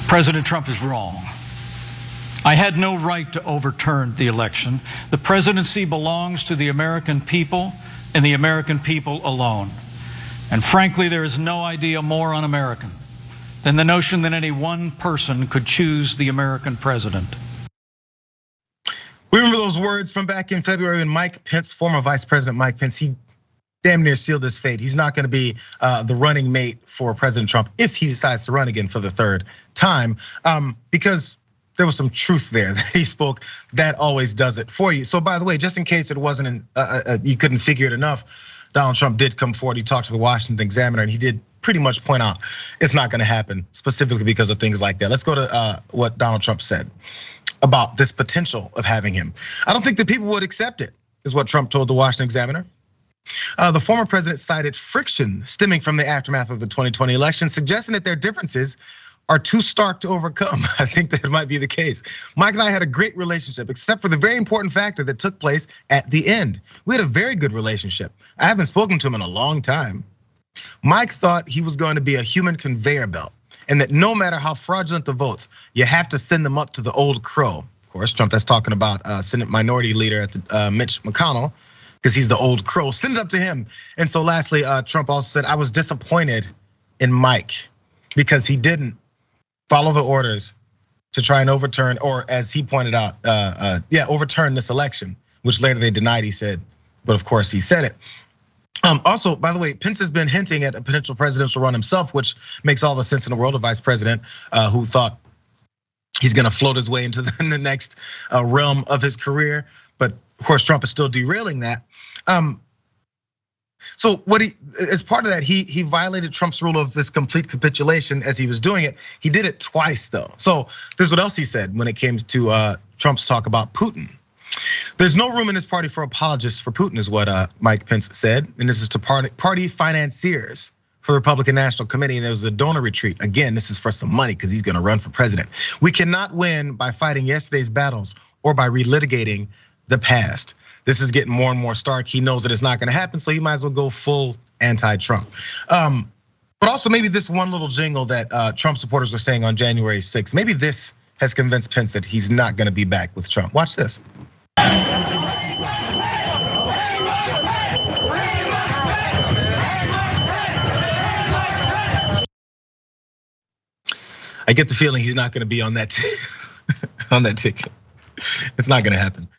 President Trump is wrong. I had no right to overturn the election. The presidency belongs to the American people and the American people alone. And frankly, there is no idea more un-American than the notion that any one person could choose the American president. We remember those words from back in February when Mike Pence, former Vice President Mike Pence, he damn near sealed his fate. He's not gonna be the running mate for President Trump if he decides to run again for the third time, because there was some truth there that he spoke that always does it for you. So by the way, just in case it wasn't, you couldn't figure it enough, Donald Trump did come forward. He talked to the Washington Examiner and he did pretty much point out it's not gonna happen specifically because of things like that. Let's go to what Donald Trump said about this potential of having him. I don't think that people would accept it, is what Trump told the Washington Examiner. The former president cited friction stemming from the aftermath of the 2020 election, suggesting that their differences are too stark to overcome. I think that might be the case. Mike and I had a great relationship, except for the very important factor that took place at the end. We had a very good relationship. I haven't spoken to him in a long time. Mike thought he was going to be a human conveyor belt, and that no matter how fraudulent the votes, you have to send them up to the old crow. Of course, Trump, that's talking about Senate Minority Leader Mitch McConnell, because he's the old crow. Send it up to him. And so lastly, Trump also said, I was disappointed in Mike because he didn't follow the orders to try and overturn, or as he pointed out, overturn this election, which later they denied, he said, but of course he said it. Also, by the way, Pence has been hinting at a potential presidential run himself, which makes all the sense in the world. A vice president who thought he's gonna float his way into the next realm of his career. But of course, Trump is still derailing that. So what as part of that, he violated Trump's rule of this complete capitulation as he was doing it. He did it twice though. So this is what else he said when it came to Trump's talk about Putin. There's no room in this party for apologists for Putin, is what Mike Pence said. And this is to party financiers for the Republican National Committee. And there was a donor retreat. Again, this is for some money because he's gonna run for president. We cannot win by fighting yesterday's battles or by relitigating the past. This is getting more and more stark. He knows that it's not gonna happen, so he might as well go full anti-Trump. But also maybe this one little jingle that Trump supporters were saying on January 6th, maybe this has convinced Pence that he's not gonna be back with Trump. Watch this. I get the feeling he's not gonna be on that ticket. It's not gonna happen.